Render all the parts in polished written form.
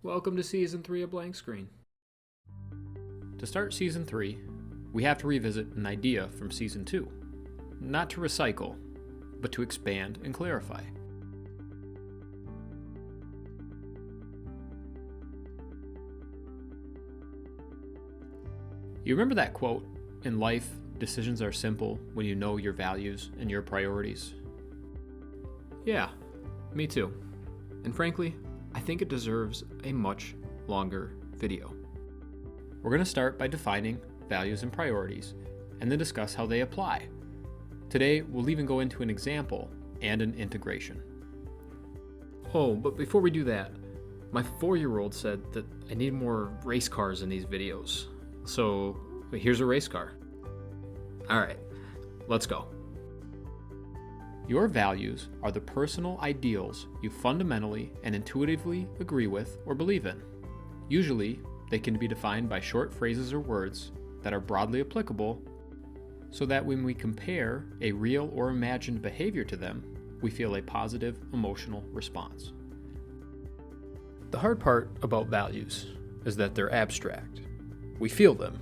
Welcome to Season 3 of Blank Screen. To start Season 3, we have to revisit an idea from Season 2. Not to recycle, but to expand and clarify. You remember that quote, "In life, decisions are simple when you know your values and your priorities"? Yeah, me too. And frankly, I think it deserves a much longer video. We're going to start by defining values and priorities, and then discuss how they apply. Today, we'll even go into an example and an integration. Oh, but before we do that, my 4-year-old said that I need more race cars in these videos. So here's a race car. All right, let's go. Your values are the personal ideals you fundamentally and intuitively agree with or believe in. Usually, they can be defined by short phrases or words that are broadly applicable, so that when we compare a real or imagined behavior to them, we feel a positive emotional response. The hard part about values is that they're abstract. We feel them,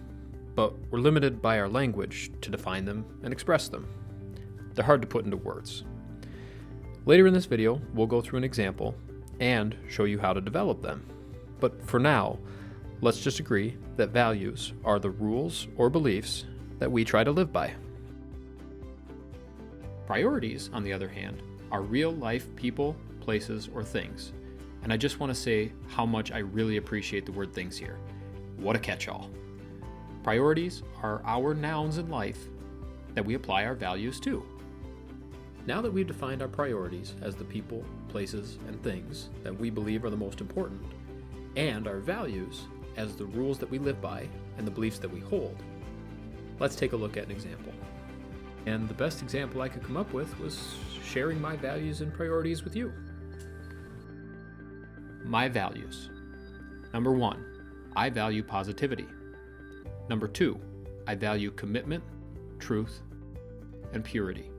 but we're limited by our language to define them and express them. They're hard to put into words. Later in this video, we'll go through an example and show you how to develop them. But for now, let's just agree that values are the rules or beliefs that we try to live by. Priorities, on the other hand, are real-life people, places, or things. And I just want to say how much I really appreciate the word things here. What a catch-all. Priorities are our nouns in life that we apply our values to. Now that we've defined our priorities as the people, places, and things that we believe are the most important, and our values as the rules that we live by and the beliefs that we hold, let's take a look at an example. And the best example I could come up with was sharing my values and priorities with you. My values. Number 1, I value positivity. Number 2, I value commitment, truth, and purity.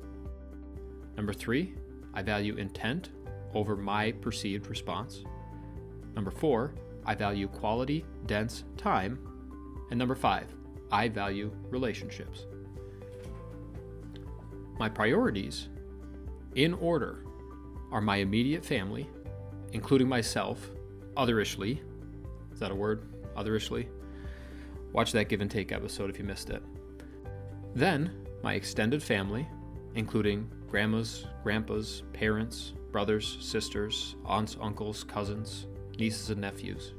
Number 3, I value intent over my perceived response. Number 4, I value quality, dense time. And number 5, I value relationships. My priorities, in order, are my immediate family, including myself, otherishly. Is that a word? Otherishly? Watch that Give and Take episode if you missed it. Then, my extended family, including grandmas, grandpas, parents, brothers, sisters, aunts, uncles, cousins, nieces, and nephews.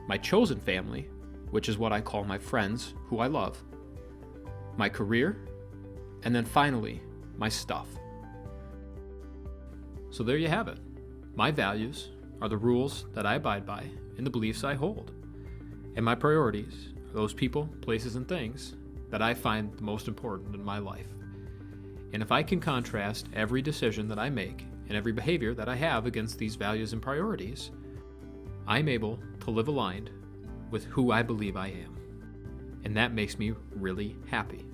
My chosen family, which is what I call my friends who I love. My career, and then finally, my stuff. So there you have it. My values are the rules that I abide by and the beliefs I hold. And my priorities are those people, places, and things that I find the most important in my life. And if I can contrast every decision that I make and every behavior that I have against these values and priorities, I'm able to live aligned with who I believe I am. And that makes me really happy.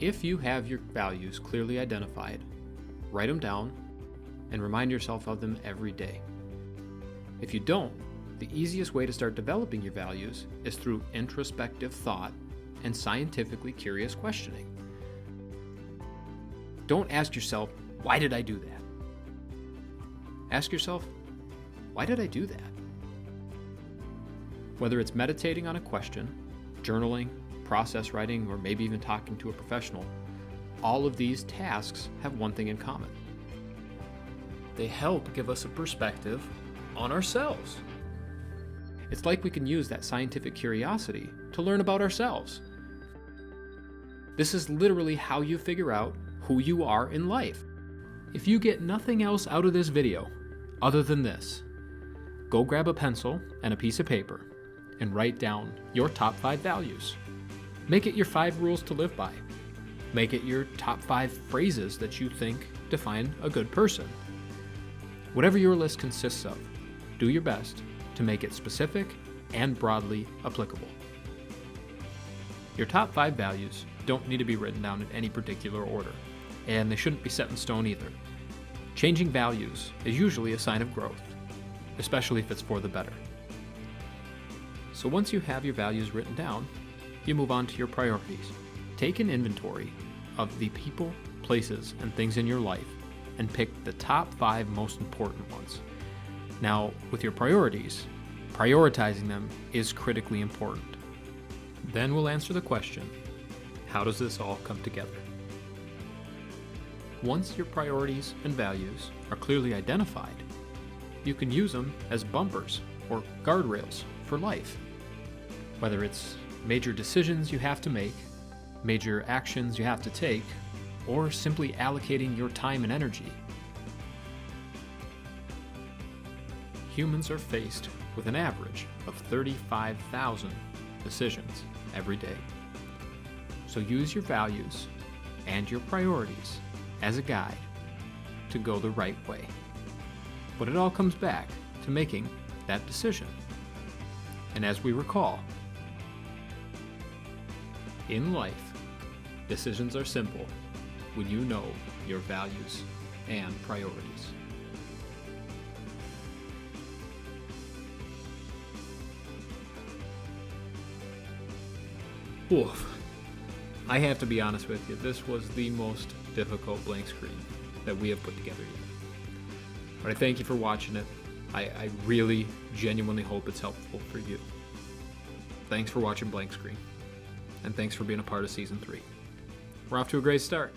If you have your values clearly identified, write them down and remind yourself of them every day. If you don't, the easiest way to start developing your values is through introspective thought and scientifically curious questioning. Don't ask yourself, why did I do that? Ask yourself, why did I do that? Whether it's meditating on a question, journaling, process writing, or maybe even talking to a professional, all of these tasks have one thing in common. They help give us a perspective on ourselves. It's like we can use that scientific curiosity to learn about ourselves. This is literally how you figure out who you are in life. If you get nothing else out of this video other than this, go grab a pencil and a piece of paper and write down your top 5 values. Make it your 5 rules to live by. Make it your top 5 phrases that you think define a good person. Whatever your list consists of, do your best to make it specific and broadly applicable. Your top 5 values don't need to be written down in any particular order, and they shouldn't be set in stone either. Changing values is usually a sign of growth, especially if it's for the better. So once you have your values written down, you move on to your priorities. Take an inventory of the people, places, and things in your life and pick the top 5 most important ones. Now, with your priorities, prioritizing them is critically important. Then we'll answer the question, how does this all come together? Once your priorities and values are clearly identified, you can use them as bumpers or guardrails for life. Whether it's major decisions you have to make, major actions you have to take, or simply allocating your time and energy. Humans are faced with an average of 35,000 decisions every day. So use your values and your priorities as a guide to go the right way. But it all comes back to making that decision. And as we recall, in life, decisions are simple when you know your values and priorities. Oof. I have to be honest with you, this was the most difficult blank screen that we have put together yet. But I thank you for watching it. I really, genuinely hope it's helpful for you. Thanks for watching Blank Screen, and thanks for being a part of Season 3. We're off to a great start.